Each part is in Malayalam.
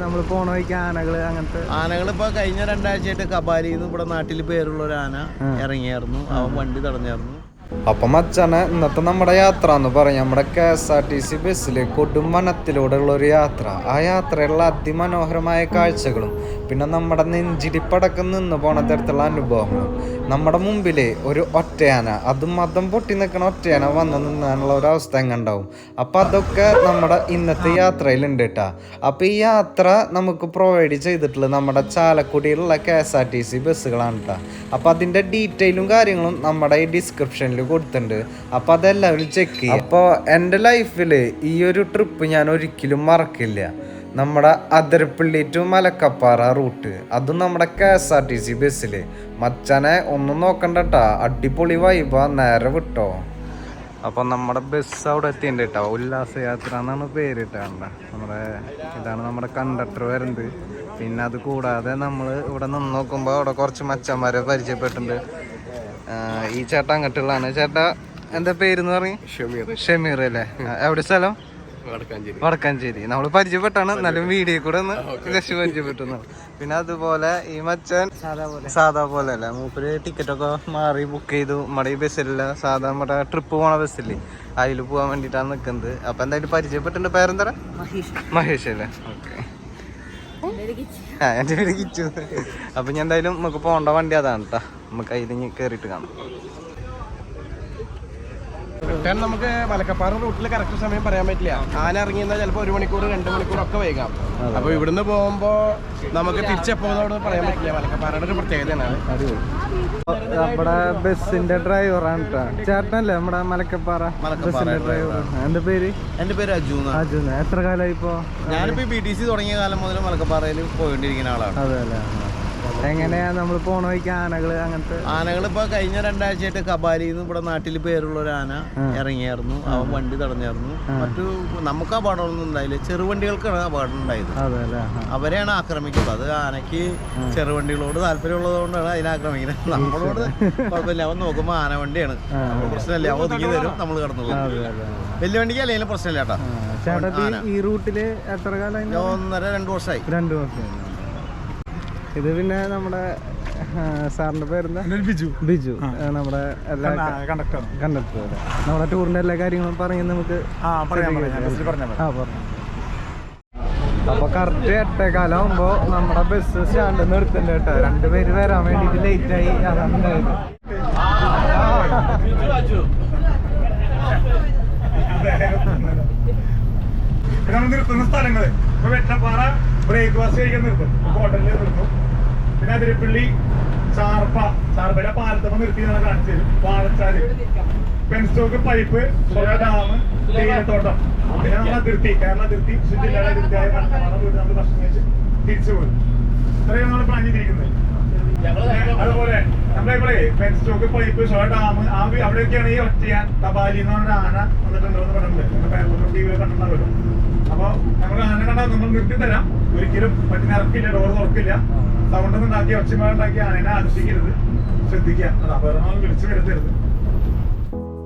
നമ്മൾ പോണ വഴിക്ക് ആനകള് അങ്ങനത്തെ ആനകൾ ഇപ്പൊ കഴിഞ്ഞ 2 ആഴ്ചയായിട്ട് കബാലിന്ന് ഇവിടെ നാട്ടിൽ പേരുള്ള ഒരു ആന ഇറങ്ങിയായിരുന്നു. അവൻ വണ്ടി തടഞ്ഞായിരുന്നു. അപ്പം മച്ചാനെ ഇന്നത്തെ നമ്മുടെ യാത്ര എന്ന് പറയും നമ്മുടെ KSRTC ബസ്സിൽ കൊടുമനത്തിലൂടെയുള്ള ഒരു യാത്ര. ആ യാത്രയുള്ള അതിമനോഹരമായ കാഴ്ചകളും പിന്നെ നമ്മുടെ നെഞ്ചിടിപ്പടക്കം നിന്ന് പോണ തരത്തിലുള്ള അനുഭവങ്ങളും. നമ്മുടെ മുമ്പില് ഒരു ഒറ്റയാന, അതും മതം പൊട്ടി നിൽക്കണ ഒറ്റയാന വന്ന് നിന്നാനുള്ള ഒരു അവസ്ഥ എങ്ങുണ്ടാവും. അപ്പം അതൊക്കെ നമ്മുടെ ഇന്നത്തെ യാത്രയിലുണ്ട് കേട്ടാ. അപ്പം ഈ യാത്ര നമുക്ക് പ്രൊവൈഡ് ചെയ്തിട്ടുള്ളത് നമ്മുടെ ചാലക്കുടിയിലുള്ള KSRTC ബസ്സുകളാണ് കേട്ടോ. അപ്പം അതിൻ്റെ ഡീറ്റെയിലും കാര്യങ്ങളും നമ്മുടെ ഈ ഡിസ്ക്രിപ്ഷനിൽ കൊടുത്തിട്ടുണ്ട്. അപ്പോൾ അതെല്ലാവരും ചെക്ക് ചെയ്യും. അപ്പോൾ എൻ്റെ ലൈഫിൽ ഈ ഒരു ട്രിപ്പ് ഞാൻ ഒരിക്കലും മറക്കില്ല. നമ്മുടെ അതിരപ്പള്ളി ടു മലക്കപ്പാറ റൂട്ട്, അതും നമ്മുടെ KSRTC ബസ്സിൽ. മച്ചാനെ ഒന്നും നോക്കണ്ടട്ടാ, അടിപൊളി വൈബാ, നേരെ വിട്ടോ. അപ്പം നമ്മുടെ ബസ് അവിടെ എത്തിയിട്ടുണ്ട് കേട്ടോ. ഉല്ലാസയാത്ര എന്നാണ് പേര് ഇട്ടാണ്ട. ഇതാണ് നമ്മുടെ കണ്ടക്ടർ വരുന്നത്. പിന്നെ അത് കൂടാതെ നമ്മൾ ഇവിടെ നിന്ന് നോക്കുമ്പോൾ അവിടെ കുറച്ച് മച്ചന്മാരെ പരിചയപ്പെട്ടിട്ടുണ്ട്. ഈ ചേട്ടൻ അങ്ങോട്ടുള്ളതാണ്. ചേട്ടാ എന്താ പേരെന്ന് പറയും? ഷമീർ അല്ലേ? എവിടെ സ്ഥലം? വടക്കാഞ്ചേരി. നമ്മൾ പരിചയപ്പെട്ടാണ്, എന്നാലും വീഡിയോ കൂടെ ഒന്ന് ജസ്റ്റ് പരിചയപ്പെട്ടു. പിന്നെ അതുപോലെ ഈ മച്ചൻ സാധാ പോലെ അല്ല, മൂപ്പര് ടിക്കറ്റൊക്കെ മാറി ബുക്ക് ചെയ്തു. നമ്മുടെ ഈ ബസ്സില്ല, സാധാ നമ്മുടെ ട്രിപ്പ് പോണ ബസ്സില്ലേ, അതിൽ പോകാൻ വേണ്ടിയിട്ടാണ് നിൽക്കുന്നത്. അപ്പൊ എന്തായാലും പരിചയപ്പെട്ടിട്ടുണ്ട്. പേരെന്താ? മഹേഷ് അല്ലേ? ഓക്കെ. എൻ്റെ പേര് കിച്ചു. അപ്പൊ ഞാൻ എന്തായാലും നമുക്ക് പോകേണ്ട വണ്ടി അതാണ് കേട്ടോ. നമുക്ക് അതിൽ കയറിയിട്ട് കാണാം. നമുക്ക് മലക്കപ്പാറ റൂട്ടിൽ കറക്റ്റ് സമയം പറയാൻ പറ്റില്ല. ആന ഇറങ്ങിയെന്നാൽ ചിലപ്പോൾ 1 മണിക്കൂർ 2 മണിക്കൂർ ഒക്കെ വൈകാം. അപ്പൊ ഇവിടുന്ന് പോകുമ്പോ നമുക്ക് തിരിച്ചെപ്പോന്നോട് പറയാൻ പറ്റില്ല. മലക്കപ്പാറയുടെ ഒരു പ്രത്യേകതയാണ്. നമ്മുടെ ബസ്സിന്റെ ഡ്രൈവറാണ് കേട്ടോ. ചേട്ടനല്ലേ നമ്മുടെ മലക്കപ്പാറ ബസ്സിന്റെ ഡ്രൈവർ? എന്റെ പേര് അജു. എത്ര കാലമായി ഇപ്പോ? ഞാനിപ്പോ BTC തുടങ്ങിയ കാലം മുതൽ മലക്കപ്പാറയിൽ പോയിക്കൊണ്ടിരിക്കുന്ന ആളാണ്. അതെ അല്ലേ? എങ്ങനെയാ നമ്മൾ പോണ വഴിക്ക് ആനകള് അങ്ങനത്തെ? ആനകൾ ഇപ്പൊ കഴിഞ്ഞ 2 ആഴ്ചയായിട്ട് കബാലിന്ന് ഇവിടെ നാട്ടിൽ പേരുള്ള ഒരു ആന ഇറങ്ങിയായിരുന്നു. അവൻ വണ്ടി തടഞ്ഞായിരുന്നു. മറ്റു നമുക്ക് അപകടമൊന്നും ഉണ്ടായില്ല. ചെറുവണ്ടികൾക്കാണ് അപകടം ഉണ്ടായത്. അവരെയാണ് ആക്രമിക്കുന്നത്. അത് ആനയ്ക്ക് ചെറുവണ്ടികളോട് താല്പര്യമുള്ളത് കൊണ്ടാണ് അതിനെ ആക്രമിക്കുന്നത്. നമ്മളോട് കുഴപ്പമില്ല. അവൻ നോക്കുമ്പോ ആന വണ്ടിയാണ്, പ്രശ്നമില്ല. അവൻ ഒതുക്കി തരും, നമ്മൾ കടന്നുള്ളൂ. വലിയ വണ്ടിക്ക് അല്ലെങ്കിലും പ്രശ്നമില്ല കേട്ടോ. ഈ റൂട്ടില് എത്ര കാലമായി? 1.5-2 വർഷമായി. 2 വർഷം. ഇത് പിന്നെ നമ്മുടെ സാറിന്റെ പേരെന്താ? ബിജു. നമ്മുടെ എല്ലാ കണ്ടക്ടർ. നമ്മുടെ ടൂറിന്റെ എല്ലാ കാര്യങ്ങളും പറഞ്ഞ് നമുക്ക് അപ്പൊ കറക്റ്റ് 8:15 ആകുമ്പോ നമ്മുടെ ബസ് സ്റ്റാൻഡിൽ നിർത്തുന്നുണ്ട് കേട്ടോ. 2 പേര് വരാൻ വേണ്ടിട്ട് ലേറ്റ് ആയി. അതാണ് നമ്മൾ നിർത്തുന്ന സ്ഥലങ്ങള് വെട്ടപ്പാറ ബ്രേക്ക്ഫാസ്റ്റ് കഴിക്കാൻ നിർത്തും, ഹോട്ടലിൽ നിർത്തും. പിന്നെ അതിരപ്പള്ളി ചാർപ്പയുടെ പാലത്തമ്മ നിർത്തി നമ്മൾ കാണിച്ചു തരും. വാഴച്ചാല്, പെൻസ്റ്റോക്ക്, പൈപ്പ്, ഡാം, തേയിലത്തോട്ടം. പിന്നെ നമ്മൾ അതിർത്തി, കേരള അതിർത്തി, ജില്ലയുടെ അതിർത്തിയായ മലക്കപ്പാറ വീട് നമ്മൾ ഭക്ഷണം കഴിച്ച് തിരിച്ചു പോകും. ഇത്രയും നമ്മൾ പ്ലാൻ ചെയ്തിരിക്കുന്നത്. അതുപോലെ നമ്മളിവിടെ പെൻസ്റ്റോക്ക്, പൈപ്പ്, ഡാം, അവിടെയൊക്കെയാണ് ഈ ഒറ്റയാൻ കബാലി എന്ന് പറഞ്ഞ ആന വന്നിട്ടുണ്ടെന്ന് പറഞ്ഞിട്ടുണ്ട്. ടിവിയിൽ കണ്ടിട്ടുണ്ടാവുമല്ലോ. അപ്പൊ നമ്മൾ ആന കണ്ടാൽ നമ്മൾ നിർത്തി തരാം. ഒരിക്കലും പറ്റി നിറക്കില്ല, ഡോർ തുറക്കില്ല. സൗണ്ട് ഒന്നും ഉണ്ടാക്കി ഒച്ചമാരുണ്ടാക്കി ആനനെ ആകർഷിക്കരുത്. ശ്രദ്ധിക്കുക. അപ്പൊ നമ്മൾ വിളിച്ചു വരുത്തരുത്.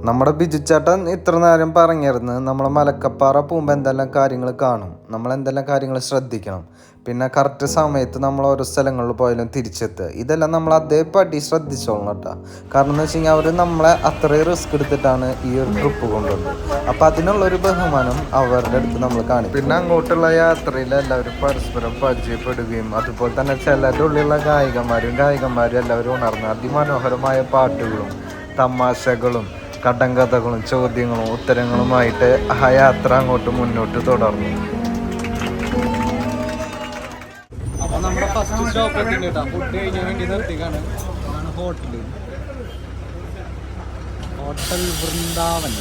നമ്മുടെ ബിജുച്ചേട്ടൻ ഇത്ര നേരം പറഞ്ഞിരുന്നു നമ്മളെ മലക്കപ്പാറ പോകുമ്പോൾ എന്തെല്ലാം കാര്യങ്ങൾ കാണും, നമ്മൾ എന്തെല്ലാം കാര്യങ്ങൾ ശ്രദ്ധിക്കണം, പിന്നെ കറക്റ്റ് സമയത്ത് നമ്മൾ ഓരോ സ്ഥലങ്ങളിൽ പോയാലും തിരിച്ചെത്തുക. ഇതെല്ലാം നമ്മൾ അതേപടി ശ്രദ്ധിച്ചോളണം കേട്ടോ. കാരണം എന്ന് വെച്ച് കഴിഞ്ഞാൽ അവർ നമ്മളെ അത്രയും റിസ്ക് എടുത്തിട്ടാണ് ഈ ഒരു ട്രിപ്പ് കൊണ്ടുവന്നത്. അപ്പം അതിനുള്ളൊരു ബഹുമാനം അവരുടെ അടുത്ത് നമ്മൾ കാണിക്കും. പിന്നെ അങ്ങോട്ടുള്ള യാത്രയിൽ എല്ലാവരും പരസ്പരം പരിചയപ്പെടുകയും അതുപോലെ തന്നെ ചിലരുടെ ഉള്ളിലുള്ള ഗായികമാരും എല്ലാവരും ഉണർന്ന് അതിമനോഹരമായ പാട്ടുകളും തമാശകളും കടങ്കഥകളും ചോദ്യങ്ങളും ഉത്തരങ്ങളുമായിട്ട് ആ യാത്ര അങ്ങോട്ട് മുന്നോട്ട് തുടർന്നു. അപ്പൊ നമ്മുടെ ഫസ്റ്റ് സ്റ്റോപ്പ് എത്തിയിട്ടാ. ഫുഡ് കഴിക്കാൻ വേണ്ടി നിർത്തിക്കാണ്. ഹോട്ടൽ വൃന്ദാവൻ.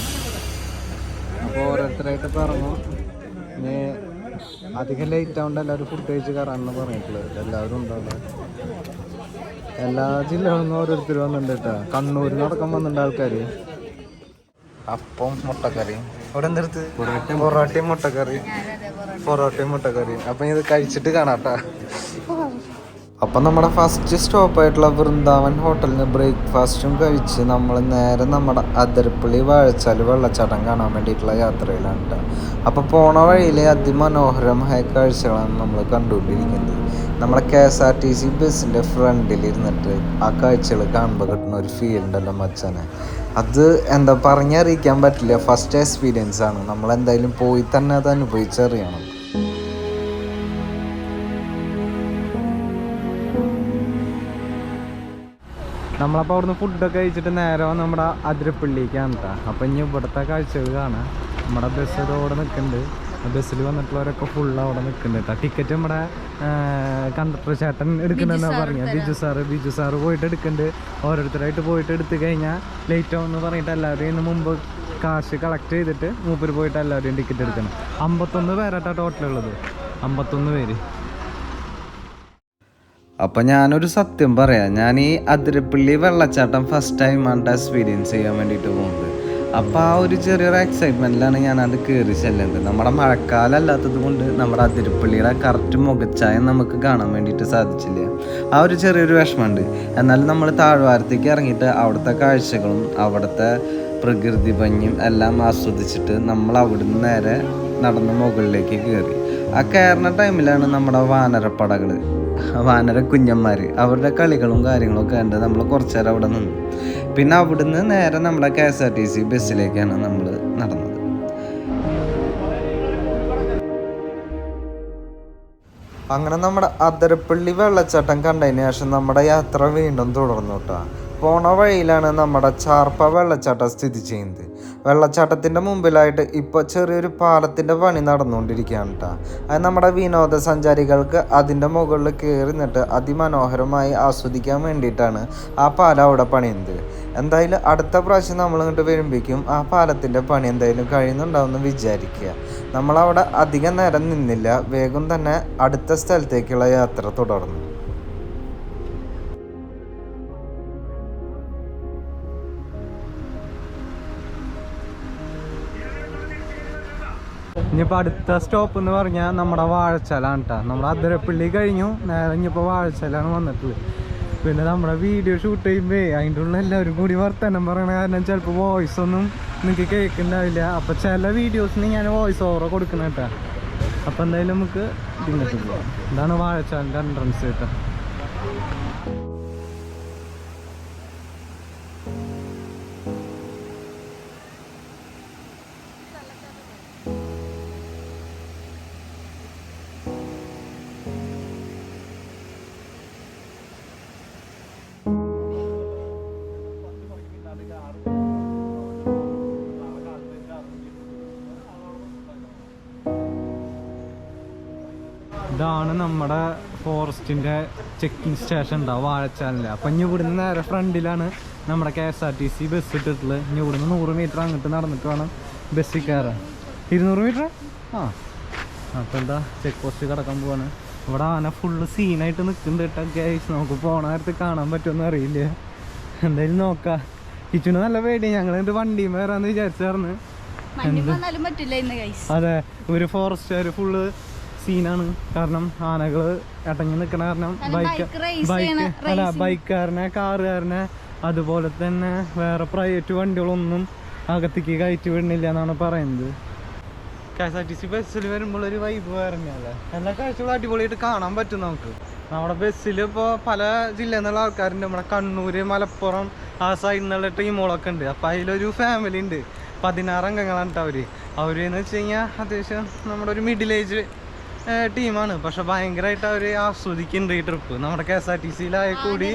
അപ്പോൾ ഓരോരുത്തരായിട്ട് പറഞ്ഞു ഇനി അധികം ലേറ്റ് ആവുകൊണ്ട് എല്ലാവരും ഫുഡ് കഴിച്ച് കയറാണെന്ന് പറഞ്ഞിട്ടുള്ളത്. എല്ലാവരും ഉണ്ടാവും. എല്ലാ ജില്ലകളിൽ നിന്നും ഓരോരുത്തർ വന്നിട്ടുണ്ട് കേട്ടോ. കണ്ണൂരിൽ നിന്നടക്കം വന്നിട്ടുണ്ട് ആൾക്കാർ. അപ്പം മുട്ടക്കറി ഇവിടെ എന്തെടുത്ത് പൊറോട്ടയും മുട്ടക്കറി. അപ്പം ഇത് കഴിച്ചിട്ട് കാണാട്ടാ. അപ്പം നമ്മുടെ ഫസ്റ്റ് സ്റ്റോപ്പായിട്ടുള്ള വൃന്ദാവൻ ഹോട്ടലിൽ നിന്ന് ബ്രേക്ക്ഫാസ്റ്റും കഴിച്ച് നമ്മൾ നേരെ നമ്മുടെ അതിരപ്പള്ളി വാഴച്ചാൽ വെള്ളച്ചാട്ടം കാണാൻ വേണ്ടിയിട്ടുള്ള യാത്രയിലാണ് കേട്ടോ. അപ്പോൾ പോണ വഴിയിലെ അതിമനോഹരമായ കാഴ്ചകളാണ് നമ്മൾ കണ്ടുകൊണ്ടിരിക്കുന്നത്. നമ്മുടെ KSRTC ബസ്സിൻ്റെ ഫ്രണ്ടിലിരുന്നിട്ട് ആ കാഴ്ചകൾ കാണുമ്പോൾ കിട്ടുന്ന ഒരു ഫീൽ ഉണ്ടല്ലോ മച്ചാനെ, അത് എന്താ പറഞ്ഞറിയിക്കാൻ പറ്റില്ല. ഫസ്റ്റ് എക്സ്പീരിയൻസ് ആണ്, നമ്മൾ എന്തായാലും പോയി തന്നെ അത് അനുഭവിച്ചറിയണം. നമ്മളപ്പോൾ അവിടുന്ന് ഫുഡൊക്കെ കഴിച്ചിട്ട് നേരെ നമ്മുടെ അതിരപ്പള്ളിക്കാണ് കേട്ടോ. അപ്പം ഇനി ഇവിടുത്തെ കാഴ്ചകൾ കാണാം. നമ്മുടെ ബസ് അവിടെ നിൽക്കുന്നുണ്ട്. ബസ്സിൽ വന്നിട്ടുള്ളവരൊക്കെ ഫുള്ള് അവിടെ നിൽക്കുന്നുണ്ട് കേട്ടോ. ടിക്കറ്റ് നമ്മുടെ കണ്ടക്ടർ ചേട്ടൻ എടുക്കുന്നുണ്ടെന്നാണ് പറഞ്ഞത്. ബിജു സാറ് പോയിട്ട് എടുക്കുന്നുണ്ട്. ഓരോരുത്തരായിട്ട് പോയിട്ട് എടുത്തു കഴിഞ്ഞാൽ ലേറ്റ് ആവുമെന്ന് പറഞ്ഞിട്ട് എല്ലാവരും ഇന്ന് മുമ്പ് കാശ് കളക്ട് ചെയ്തിട്ട് മൂപ്പര് പോയിട്ട് എല്ലാവരും ടിക്കറ്റ് എടുക്കണം. 51 പേരാട്ടോ ടോട്ടലുള്ളത്, 51 പേര്. അപ്പം ഞാനൊരു സത്യം പറയാം, ഞാൻ ഈ അതിരപ്പള്ളി വെള്ളച്ചാട്ടം ഫസ്റ്റ് ടൈമാണ് എക്സ്പീരിയൻസ് ചെയ്യാൻ വേണ്ടിയിട്ട് പോകുന്നത്. അപ്പോൾ ആ ഒരു ചെറിയൊരു എക്സൈറ്റ്മെൻറ്റിലാണ് ഞാനത് കയറി ചെല്ലുന്നത്. നമ്മുടെ മഴക്കാലം അല്ലാത്തത് കൊണ്ട് നമ്മുടെ അതിരപ്പള്ളിയുടെ കറക്റ്റ് മുഖച്ചായം നമുക്ക് കാണാൻ വേണ്ടിയിട്ട് സാധിച്ചില്ല. ആ ഒരു ചെറിയൊരു വിഷമമുണ്ട്. എന്നാലും നമ്മൾ താഴ്വാരത്തേക്ക് ഇറങ്ങിയിട്ട് അവിടുത്തെ കാഴ്ചകളും അവിടുത്തെ പ്രകൃതി ഭംഗിയും എല്ലാം ആസ്വദിച്ചിട്ട് നമ്മൾ അവിടുന്ന് നേരെ നടന്ന് മുകളിലേക്ക് കയറി. ആ കയറുന്ന ടൈമിലാണ് നമ്മുടെ വാനര കുഞ്ഞന്മാർ അവരുടെ കളികളും കാര്യങ്ങളൊക്കെ കണ്ട് നമ്മൾ കുറച്ച് നേരം അവിടെ നിന്നു. പിന്നെ അവിടുന്ന് നേരെ നമ്മുടെ KSRTC ബസ്സിലേക്കാണ് നമ്മൾ നടന്നത്. അങ്ങനെ നമ്മുടെ അതിരപ്പള്ളി വെള്ളച്ചാട്ടം കണ്ടതിന് ശേഷം നമ്മുടെ യാത്ര വീണ്ടും തുടർന്നു കേട്ടോ. പോണ വഴിയിലാണ് നമ്മുടെ ചാർപ്പ വെള്ളച്ചാട്ടം സ്ഥിതി ചെയ്യുന്നത്. വെള്ളച്ചാട്ടത്തിൻ്റെ മുമ്പിലായിട്ട് ഇപ്പോൾ ചെറിയൊരു പാലത്തിൻ്റെ പണി നടന്നുകൊണ്ടിരിക്കുകയാണ് കേട്ടോ. അത് നമ്മുടെ വിനോദസഞ്ചാരികൾക്ക് അതിൻ്റെ മുകളിൽ കയറി നിന്നിട്ട് അതിമനോഹരമായി ആസ്വദിക്കാൻ വേണ്ടിയിട്ടാണ് ആ പാലം അവിടെ പണിയുന്നത്. എന്തായാലും അടുത്ത പ്രാവശ്യം നമ്മൾ ഇങ്ങോട്ട് വരുമ്പോഴേക്കും ആ പാലത്തിൻ്റെ പണി എന്തായാലും കഴിയുന്നുണ്ടാവുമെന്ന് വിചാരിക്കുക. നമ്മളവിടെ അധികം നേരം നിന്നില്ല, വേഗം തന്നെ അടുത്ത സ്ഥലത്തേക്കുള്ള യാത്ര തുടർന്നു. ഇനിയിപ്പോൾ അടുത്ത സ്റ്റോപ്പ് എന്ന് പറഞ്ഞാൽ നമ്മുടെ വാഴച്ചാലാണ് കേട്ടോ. നമ്മുടെ അതിരപ്പള്ളി കഴിഞ്ഞു, നേരെ ഇനിയിപ്പോൾ വാഴച്ചാലാണ് വന്നിട്ടുള്ളത്. പിന്നെ നമ്മുടെ വീഡിയോ ഷൂട്ട് ചെയ്യുമ്പോൾ അതിൻ്റെ ഉള്ള എല്ലാവരും കൂടി വർത്തമാനം പറയണ കാരണം ചിലപ്പോൾ വോയിസ് ഒന്നും നിങ്ങൾക്ക് കേൾക്കുന്നുണ്ടാവില്ല. അപ്പോൾ ചില വീഡിയോസിന് ഞാൻ വോയിസ് ഓവർ കൊടുക്കണം കേട്ടോ. അപ്പോൾ എന്തായാലും നമുക്ക് ഇങ്ങോട്ട് പോകാം. ഇതാണ് വാഴച്ചാലിൻ്റെ എൻട്രൻസ് കേട്ടോ. ഇതാണ് നമ്മുടെ ഫോറസ്റ്റിൻ്റെ ചെക്കിങ് സ്റ്റേഷൻ ഉണ്ടാവും വാഴച്ചാലിൽ. അപ്പം ഇനി ഇവിടുന്ന് നേരെ ഫ്രണ്ടിലാണ് നമ്മുടെ KSRTC ബസ് ഇട്ടിട്ടുള്ളത്. ഇനി ഇവിടുന്ന് 100 മീറ്റർ അങ്ങോട്ട് നടന്നിട്ട് വേണം ബസ്സിൽ കയറാൻ. 200 മീറ്റർ അപ്പോൾ എന്താ ചെക്ക് പോസ്റ്റ് കിടക്കാൻ പോവാണ്. ഇവിടെ ആന ഫുള്ള് സീനായിട്ട് നിൽക്കുന്നുണ്ട് കേട്ടോ ഗൈസ്. നമുക്ക് പോണ നേരത്ത് കാണാൻ പറ്റുമെന്ന് അറിയില്ല, എന്തായാലും നോക്കാം. കിച്ചുന് നല്ല പേടി, ഞങ്ങൾ എന്നിട്ട് വണ്ടിയും വരാന്ന് വിചാരിച്ചായിരുന്നു. അതെ, ഒരു ഫോറസ്റ്റുകാർ ഫുള്ള് സീനാണ്. കാരണം ആനകൾ ഇടങ്ങി നിൽക്കണ കാരണം ബൈക്കുകാരനെ കാറുകാരനെ അതുപോലെ തന്നെ വേറെ പ്രൈവറ്റ് വണ്ടികളൊന്നും അകത്തേക്ക് കയറ്റി വിടുന്നില്ല എന്നാണ് പറയുന്നത്. KSRTC ബസ്സിൽ വരുമ്പോൾ ഒരു വൈബ് പറഞ്ഞല്ലേ, എല്ലാ കാഴ്ചകളും അടിപൊളിയായിട്ട് കാണാൻ പറ്റും നമുക്ക്. നമ്മുടെ ബസ്സിൽ ഇപ്പോൾ പല ജില്ലയിൽ നിന്നുള്ള ആൾക്കാരുണ്ട്. നമ്മുടെ കണ്ണൂർ, മലപ്പുറം ആ സൈഡിൽ നിന്നുള്ള ടീമുകളൊക്കെ ഉണ്ട്. അപ്പോൾ അതിലൊരു ഫാമിലി ഉണ്ട്, 16 അംഗങ്ങളാണ് കേട്ടോ. അവരെന്ന് വെച്ച് കഴിഞ്ഞാൽ അത്യാവശ്യം നമ്മുടെ ഒരു മിഡിൽ ഏജ് ടീമാണ്. പക്ഷെ ഭയങ്കരമായിട്ട് അവർ ആസ്വദിക്കുന്നുണ്ട് ഈ ട്രിപ്പ്. നമ്മുടെ KSRTCയിലായ കൂടി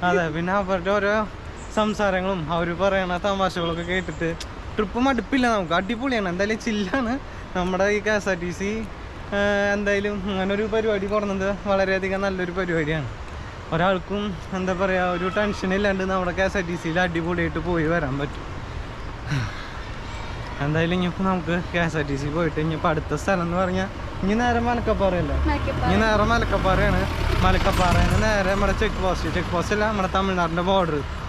അതെ, പിന്നെ അവരുടെ ഓരോ സംസാരങ്ങളും അവർ പറയണ തമാശകളൊക്കെ കേട്ടിട്ട് ട്രിപ്പ് മടുപ്പില്ല നമുക്ക്, അടിപൊളിയാണ്. എന്തായാലും ചില്ലാണ് നമ്മുടെ ഈ KSRTC. എന്തായാലും അങ്ങനൊരു പരിപാടി പറഞ്ഞത് വളരെയധികം നല്ലൊരു പരിപാടിയാണ്. ഒരാൾക്കും എന്താ പറയുക, ഒരു ടെൻഷൻ ഇല്ലാണ്ട് നമ്മുടെ KSRTCയിൽ അടിപൊളിയായിട്ട് പോയി വരാൻ പറ്റും. എന്തായാലും ഇനിയിപ്പോൾ നമുക്ക് KSRTC പോയിട്ട് ഇനിയിപ്പോൾ അടുത്ത സ്ഥലം എന്ന് പറഞ്ഞാൽ ഇനി നേരെ മലക്കപ്പാറയല്ലേ, ഇനി നേരെ മലക്കപ്പാറയാണ്. മലക്കപ്പാറയിൽ നേരെ നമ്മുടെ ചെക്ക് പോസ്റ്റ് അല്ല, നമ്മുടെ തമിഴ്നാടിൻ്റെ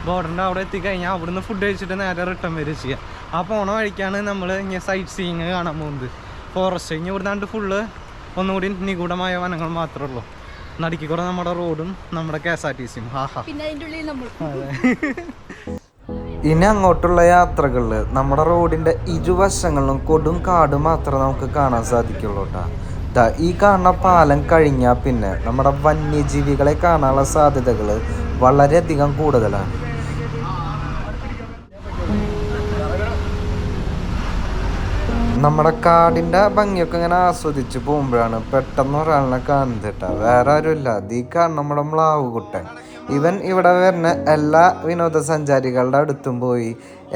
ബോർഡറിൻ്റെ അവിടെ എത്തിക്കഴിഞ്ഞാൽ അവിടുന്ന് ഫുഡ് കഴിച്ചിട്ട് നേരെ റിട്ടേൺ വരെ ചെയ്യുക. ആ പോണ വഴിക്കാണ് നമ്മൾ ഇനി സൈറ്റ് സീയിങ് കാണാൻ പോകുന്നത്. ഫോറസ്റ്റ് ഇനി ഇവിടുന്നാണ്ട് ഫുള്ള് ഒന്നുകൂടി നിഗൂഢമായ വനങ്ങൾ മാത്രമേ ഉള്ളൂ. നടുക്കി കൂടെ നമ്മുടെ റോഡും നമ്മുടെ KSRTC പിന്നെ അതിന്റെ ഉള്ളിൽ നമ്മൾ ഇനി അങ്ങോട്ടുള്ള യാത്രകളിൽ നമ്മുടെ റോഡിന്റെ ഇരുവശങ്ങളിലും കൊടും കാട് മാത്രമേ നമുക്ക് കാണാൻ സാധിക്കുള്ളൂ കേട്ടോ. ഈ കാണുന്ന പാലം കഴിഞ്ഞാൽ പിന്നെ നമ്മുടെ വന്യജീവികളെ കാണാനുള്ള സാധ്യതകൾ വളരെയധികം കൂടുതലാണ്. നമ്മുടെ കാടിൻ്റെ ഭംഗിയൊക്കെ ഇങ്ങനെ ആസ്വദിച്ച് പോകുമ്പോഴാണ് പെട്ടെന്ന് ഒരാളിനെ കാണുന്നത് കേട്ടോ. വേറെ ആരുമില്ല, ഈ കാണുന്ന നമ്മുടെ മ്ലാവുകുട്ടൻ. ഇവൻ ഇവിടെ വരുന്ന എല്ലാ വിനോദസഞ്ചാരികളുടെ അടുത്തും പോയി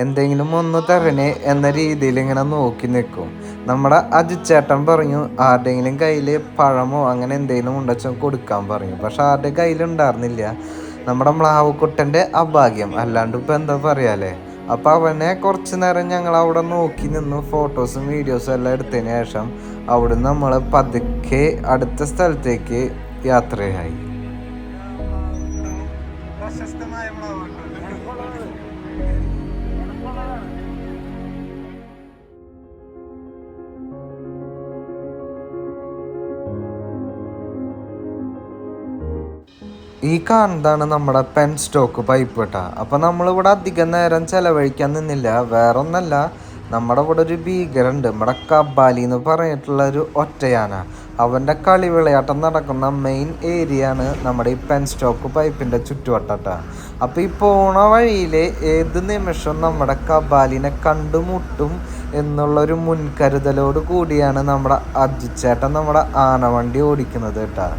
എന്തെങ്കിലും ഒന്ന് തരണേ എന്ന രീതിയിൽ ഇങ്ങനെ നോക്കി നിൽക്കും. നമ്മുടെ അജിച്ചേട്ടൻ പറഞ്ഞു ആരുടെയെങ്കിലും കയ്യിൽ പഴമോ അങ്ങനെ എന്തെങ്കിലും ഉണ്ടെച്ചാൽ കൊടുക്കാൻ പറഞ്ഞു. പക്ഷെ ആരുടെ കയ്യിലുണ്ടായിരുന്നില്ല. നമ്മുടെ മ്ലാവുകുട്ടൻ്റെ അഭാഗ്യം, അല്ലാണ്ട് ഇപ്പം എന്താ പറയാല്ലേ. അപ്പം അവനെ കുറച്ച് നേരം ഞങ്ങൾ അവിടെ നോക്കി നിന്നു, ഫോട്ടോസും വീഡിയോസും എല്ലാം എടുത്തതിന് ശേഷം അവിടെ നമ്മൾ പതുക്കെ അടുത്ത സ്ഥലത്തേക്ക് യാത്രയായി. ഈ കാണുന്നതാണ് നമ്മുടെ പെൻ സ്റ്റോക്ക് പൈപ്പ് കേട്ടോ. അപ്പോൾ നമ്മളിവിടെ അധികം നേരം ചിലവഴിക്കാൻ നിന്നില്ല. വേറെ ഒന്നല്ല, നമ്മുടെ ഇവിടെ ഒരു ഭീകരമുണ്ട്, നമ്മുടെ കബാലി എന്ന് പറഞ്ഞിട്ടുള്ള ഒരു ഒറ്റയാന. അവൻ്റെ കളി വിളയാട്ടം നടക്കുന്ന മെയിൻ ഏരിയ ആണ് നമ്മുടെ ഈ പെൻ സ്റ്റോക്ക് പൈപ്പിൻ്റെ ചുറ്റുവട്ടട്ടാ. അപ്പോൾ ഈ പോണ വഴിയിൽ ഏത് നിമിഷം നമ്മുടെ കബാലിനെ കണ്ടുമുട്ടും എന്നുള്ളൊരു മുൻകരുതലോട് കൂടിയാണ് നമ്മുടെ അജിച്ചേട്ടൻ നമ്മുടെ ആനവണ്ടി ഓടിക്കുന്നത് കേട്ടോ.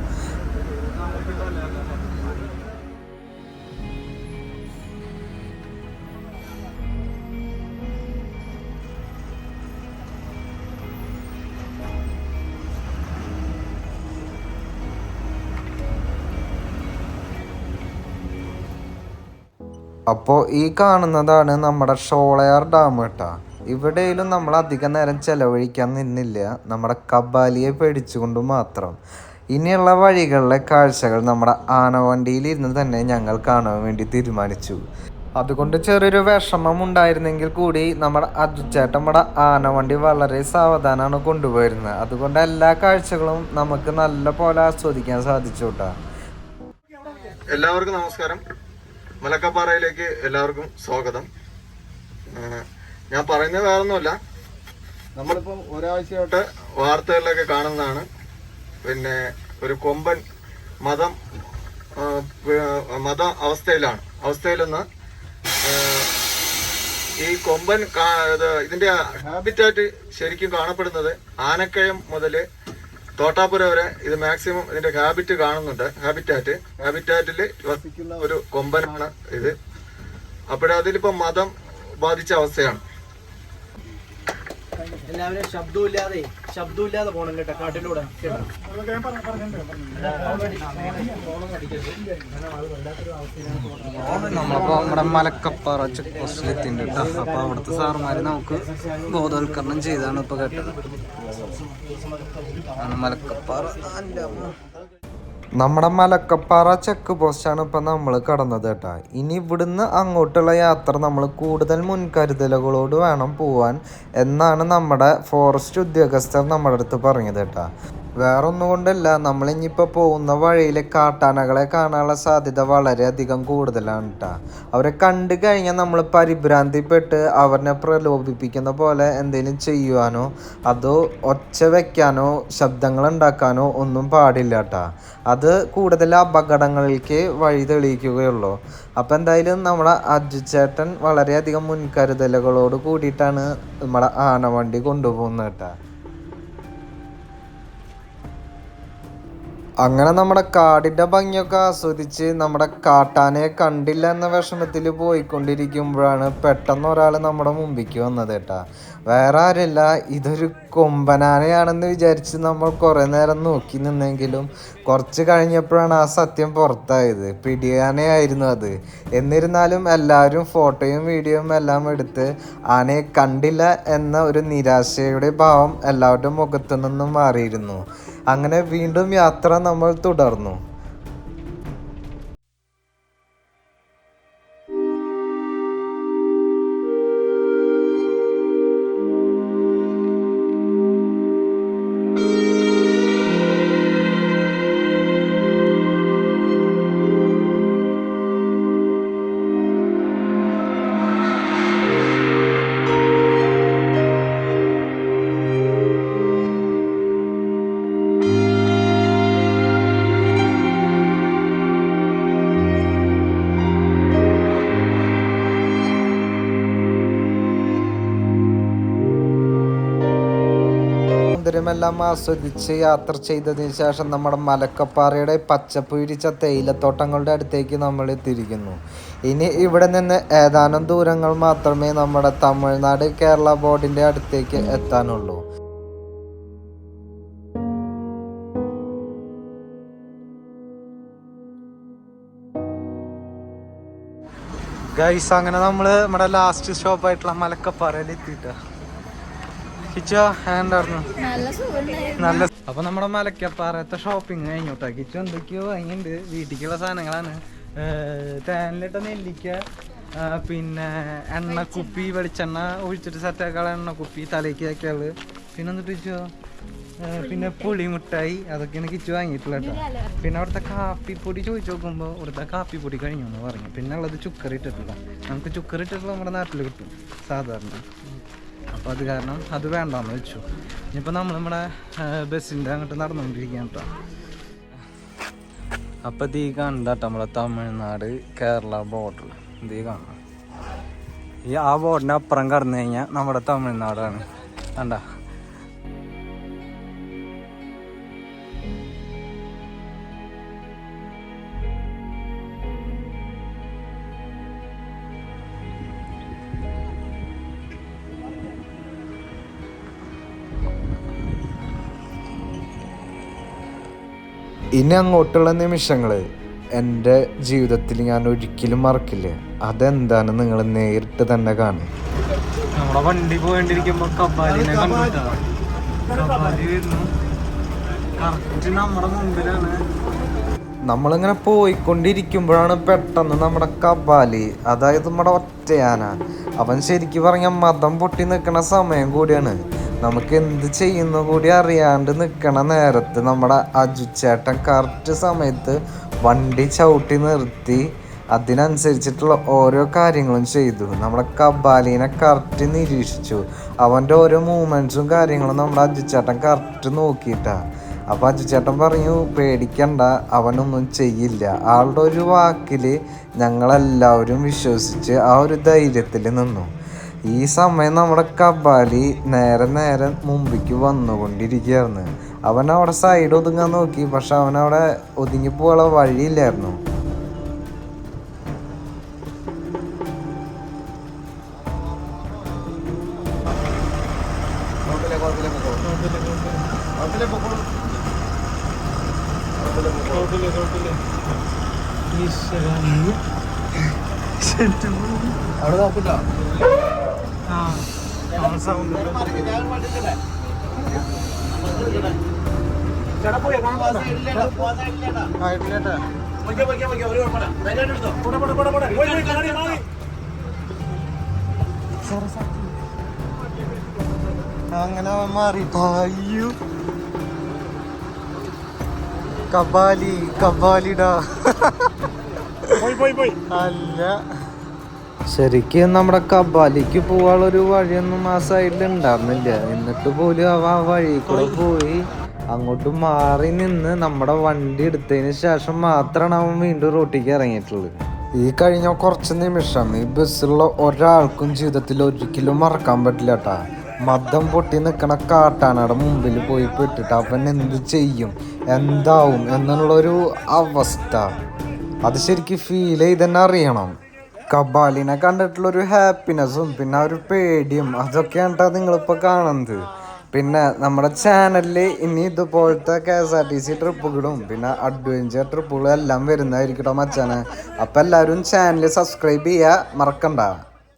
അപ്പോൾ ഈ കാണുന്നതാണ് നമ്മുടെ ഷോളയാർ ഡാം കേട്ടോ. ഇവിടെയും നമ്മൾ അധികം നേരം ചിലവഴിക്കാൻ നിന്നില്ല, നമ്മുടെ കബാലിയെ പേടിച്ചുകൊണ്ട് മാത്രം. ഇനിയുള്ള വഴികളിലെ കാഴ്ചകൾ നമ്മുടെ ആനവണ്ടിയിലിരുന്ന് തന്നെ ഞങ്ങൾ കാണാൻ വേണ്ടി തീരുമാനിച്ചു. അതുകൊണ്ട് ചെറിയൊരു വിഷമം ഉണ്ടായിരുന്നെങ്കിൽ കൂടി നമ്മുടെ അജിച്ചേട്ടൻ നമ്മുടെ ആനവണ്ടി വളരെ സാവധാനമാണ് കൊണ്ടുപോയിരുന്നത്. അതുകൊണ്ട് എല്ലാ കാഴ്ചകളും നമുക്ക് നല്ല പോലെ ആസ്വദിക്കാൻ സാധിച്ചു കേട്ടോ. എല്ലാവർക്കും നമസ്കാരം. മലക്കപ്പാറയിലേക്ക് എല്ലാവർക്കും സ്വാഗതം. ഞാൻ പറയുന്നത് വേറൊന്നുമല്ല, നമ്മളിപ്പം ഒരാഴ്ചയായിട്ട് വാർത്തകളിലൊക്കെ കാണുന്നതാണ്. പിന്നെ ഒരു കൊമ്പൻ മത അവസ്ഥയിലൊന്ന് ഈ കൊമ്പൻ ഇതിന്റെ ഹാബിറ്റാറ്റ് ശരിക്കും കാണപ്പെടുന്നത് ആനക്കയം മുതൽ തോട്ടാപുരം വരെ ഇത് മാക്സിമം ഇതിന്റെ ഹാബിറ്റ് കാണുന്നുണ്ട്. ഹാബിറ്റാറ്റിൽ വസിക്കുന്ന ഒരു കൊമ്പനാണ് ഇത്. അപ്പോഴതിലിപ്പോ മതം ബാധിച്ച അവസ്ഥയാണ്. എല്ലാവരും ശബ്ദമില്ലാതെ പോകണം കേട്ടോ, കാട്ടിലൂടെ. നമ്മളിപ്പോ നമ്മുടെ മലക്കപ്പാറ ചെക്ക് പോസ്റ്റിൽ എത്തിയിട്ടുണ്ട് കേട്ടോ. അപ്പൊ അവിടുത്തെ സാറുമാര് നമുക്ക് ബോധവൽക്കരണം ചെയ്താണ് ഇപ്പൊ കേട്ടത്. മലക്കപ്പാറ നമ്മുടെ മലക്കപ്പാറ ചെക്ക് പോസ്റ്റാണ് ഇപ്പം നമ്മൾ കടന്നത് കേട്ടോ. ഇനി ഇവിടുന്ന് അങ്ങോട്ടുള്ള യാത്ര നമ്മൾ കൂടുതൽ മുൻകരുതലുകളോട് വേണം പോവാൻ എന്നാണ് നമ്മുടെ ഫോറസ്റ്റ് ഉദ്യോഗസ്ഥർ നമ്മുടെ അടുത്ത് പറഞ്ഞത് കേട്ടോ. വേറെ ഒന്നും കൊണ്ടല്ല, നമ്മളിനിപ്പോൾ പോകുന്ന വഴിയിൽ കാട്ടാനകളെ കാണാനുള്ള സാധ്യത വളരെയധികം കൂടുതലാണ് കേട്ടോ. അവരെ കണ്ടു കഴിഞ്ഞാൽ നമ്മൾ പരിഭ്രാന്തിപ്പെട്ട് അവരെ പ്രലോഭിപ്പിക്കുന്ന പോലെ എന്തെങ്കിലും ചെയ്യുവാനോ അതോ ഒച്ച വയ്ക്കാനോ ശബ്ദങ്ങൾ ഉണ്ടാക്കാനോ ഒന്നും പാടില്ല കേട്ടോ. അത് കൂടുതൽ അപകടങ്ങളിലേക്ക് വഴി തെളിയിക്കുകയുള്ളൂ. അപ്പം എന്തായാലും നമ്മുടെ അജിച്ചേട്ടൻ വളരെയധികം മുൻകരുതലുകളോട് കൂടിയിട്ടാണ് നമ്മുടെ ആനവണ്ടി കൊണ്ടുപോകുന്നത് കേട്ടോ. അങ്ങനെ നമ്മുടെ കാടിൻ്റെ ഭംഗിയൊക്കെ ആസ്വദിച്ച് നമ്മുടെ കാട്ടാനയെ കണ്ടില്ല എന്ന വിഷമത്തിൽ പോയിക്കൊണ്ടിരിക്കുമ്പോഴാണ് പെട്ടെന്ന് ഒരാൾ നമ്മുടെ മുമ്പിലേക്ക് വന്നത് കേട്ടാ. വേറെ ആരില്ല, ഇതൊരു കൊമ്പനാനയാണെന്ന് വിചാരിച്ച് നമ്മൾ കുറേ നേരം നോക്കി നിന്നെങ്കിലും കുറച്ച് കഴിഞ്ഞപ്പോഴാണ് ആ സത്യം പുറത്തായത്. പിടിയാനയായിരുന്നു അത്. എന്നിരുന്നാലും എല്ലാവരും ഫോട്ടോയും വീഡിയോയും എല്ലാം എടുത്ത് ആനയെ കണ്ടില്ല എന്ന ഒരു നിരാശയുടെ ഭാവം എല്ലാവരുടെ മുഖത്തു നിന്നും മാറിയിരുന്നു. അങ്ങനെ വീണ്ടും യാത്ര നമ്മൾ തുടർന്നു. കാഴ്ചകളെല്ലാം ആസ്വദിച്ച് യാത്ര ചെയ്തതിന് ശേഷം നമ്മുടെ മലക്കപ്പാറയുടെ പച്ചപ്പ് വിരിച്ച തേയിലത്തോട്ടങ്ങളുടെ അടുത്തേക്ക് നമ്മൾ എത്തിയിരിക്കുന്നു. ഇനി ഇവിടെ നിന്ന് ഏതാനും ദൂരങ്ങൾ മാത്രമേ നമ്മുടെ തമിഴ്നാട് കേരള ബോർഡിൻ്റെ അടുത്തേക്ക് എത്താനുള്ളൂ. ഗൈസ്, അങ്ങനെ നമ്മൾ നമ്മുടെ ലാസ്റ്റ് സ്റ്റോപ്പായിട്ടുള്ള മലക്കപ്പാറയിൽ എത്തിയിട്ടാ. കിച്ചോ എന്തായിരുന്നു? നല്ല. അപ്പൊ നമ്മുടെ മലക്കപ്പാറത്തെ ഷോപ്പിംഗ് കഴിഞ്ഞോട്ടാ. കിച്ചോ എന്തൊക്കെയോ വാങ്ങിയിട്ടുണ്ട്. വീട്ടിലേക്കുള്ള സാധനങ്ങളാണ്. തേനിലിട്ട നെല്ലിക്ക, പിന്നെ എണ്ണക്കുപ്പി, വെളിച്ചെണ്ണ ഒഴിച്ചിട്ട് സെറ്റാക്കാനുള്ള എണ്ണക്കുപ്പി, തലയ്ക്ക് വയ്ക്കാള്, പിന്നെ എന്നിട്ട് കിച്ചോ പിന്നെ പുളിമുട്ടായി, അതൊക്കെയാണ് കിച്ചു വാങ്ങിയിട്ടുള്ളത് കേട്ടോ. പിന്നെ അവിടുത്തെ കാപ്പിപ്പൊടി ചോദിച്ചു നോക്കുമ്പോൾ ഇവിടുത്തെ കാപ്പിപ്പൊടി കഴിഞ്ഞു എന്ന് പറഞ്ഞു. പിന്നെ ഉള്ളത് ചുക്കറിട്ടിട്ടുള്ള. നമുക്ക് ചുക്കറിട്ടിട്ടുള്ള നമ്മുടെ നാട്ടിൽ കിട്ടും സാധാരണ. അപ്പോൾ അത് കാരണം അത് വേണ്ടാന്ന് വെച്ചു. ഇനിയിപ്പോൾ നമ്മൾ നമ്മുടെ ബസ്സിൻ്റെ അങ്ങോട്ട് നടന്നുകൊണ്ടിരിക്കുകയാണ് കേട്ടോ. അപ്പോൾ ഇതീ കണ്ട നമ്മുടെ തമിഴ്നാട് കേരള ബോർഡർ ഇതീ കാണണം. ആ ബോർഡിൻ്റെ അപ്പുറം കടന്നു കഴിഞ്ഞാൽ നമ്മുടെ തമിഴ്നാടാണ്. കണ്ട. ഇനി അങ്ങോട്ടുള്ള നിമിഷങ്ങൾ എൻ്റെ ജീവിതത്തിൽ ഞാൻ ഒരിക്കലും മറക്കില്ല. അതെന്താണ് നിങ്ങൾ നേരിട്ട് തന്നെ കാണും. നമ്മുടെ വണ്ടി പോയിണ്ടിരിക്കുമ്പോൾ കബാലിനെ കണ്ടിട്ടാ. കബാലി വരുന്നു കറക്റ്റ് നമ്മുടെ മുമ്പിലാണ്. നമ്മളിങ്ങനെ പോയിക്കൊണ്ടിരിക്കുമ്പോഴാണ് പെട്ടെന്ന് നമ്മുടെ കബാലി, അതായത് നമ്മുടെ ഒറ്റയാന, അവൻ ശരിക്കും പറഞ്ഞാൽ മതം പൊട്ടി നിൽക്കുന്ന സമയം കൂടിയാണ്. നമുക്ക് എന്ത് ചെയ്യുന്നു കൂടി അറിയാണ്ട് നിൽക്കണ നേരത്ത് നമ്മുടെ അജുച്ചേട്ടൻ കറക്റ്റ് സമയത്ത് വണ്ടി ചവിട്ടി നിർത്തി അതിനനുസരിച്ചിട്ടുള്ള ഓരോ കാര്യങ്ങളും ചെയ്തു. നമ്മുടെ കബാലിനെ കറക്റ്റ് നിരീക്ഷിച്ചു. അവൻ്റെ ഓരോ മൂവ്മെൻറ്റ്സും കാര്യങ്ങളും നമ്മുടെ അജുച്ചേട്ടൻ കറക്റ്റ് നോക്കിയിട്ടാണ്. അപ്പോൾ അജുച്ചേട്ടൻ പറഞ്ഞു, പേടിക്കണ്ട, അവനൊന്നും ചെയ്യില്ല. ആളുടെ ഒരു വാക്കിൽ ഞങ്ങളെല്ലാവരും വിശ്വസിച്ച് ആ ഒരു ധൈര്യത്തിൽ നിന്നു. ഈ സമയം നമ്മുടെ കബാലി നേരെ മുമ്പിക്ക് വന്നുകൊണ്ടിരിക്കുകയായിരുന്നു. അവൻ അവിടെ സൈഡ് ഒതുങ്ങാൻ നോക്കി, പക്ഷെ അവനവിടെ ഒതുങ്ങി പോകാനുള്ള വഴിയില്ലായിരുന്നു. അവിടെ നോക്കില്ല. അങ്ങനെ അവൻ മാറി. അയ്യോ, കബാലിടാ. അല്ല, ശരിക്കും നമ്മുടെ കബാലിക്ക് പോകാനുള്ളൊരു വഴിയൊന്നും ആ സൈഡിൽ ഉണ്ടായിരുന്നില്ല. എന്നിട്ട് പോലും അവ ആ വഴി കൂടെ പോയി അങ്ങോട്ട് മാറി നിന്ന് നമ്മുടെ വണ്ടി എടുത്തതിന് ശേഷം മാത്രമാണ് അവൻ വീണ്ടും റോട്ടിലേക്ക് ഇറങ്ങിയിട്ടുള്ളത്. ഈ കഴിഞ്ഞ കുറച്ച് നിമിഷം ഈ ബസ്സിലുള്ള ഒരാൾക്കും ജീവിതത്തിൽ ഒരിക്കലും മറക്കാൻ പറ്റില്ല കേട്ടാ. മദം പൊട്ടി നിൽക്കണ കാട്ടാനയുടെ മുമ്പിൽ പോയി പെട്ടിട്ട് അവൻ എന്ത് ചെയ്യും, എന്താവും എന്നുള്ളൊരു അവസ്ഥ അത് ശരിക്കും ഫീൽ ചെയ്ത് തന്നെ അറിയണം. കബാലിനെ കണ്ടിട്ടുള്ളൊരു ഹാപ്പിനെസ്സും പിന്നെ ഒരു പേടിയും അതൊക്കെയാണ് നിങ്ങളിപ്പോൾ കാണുന്നത്. പിന്നെ നമ്മുടെ ചാനലിൽ ഇനി ഇതുപോലത്തെ KSRTC ട്രിപ്പുകളും പിന്നെ അഡ്വഞ്ചർ ട്രിപ്പുകളും എല്ലാം വരുന്നതായിരിക്കട്ടോ മച്ചാനെ. അപ്പം എല്ലാവരും ചാനൽ സബ്സ്ക്രൈബ് ചെയ്യുക മറക്കണ്ട.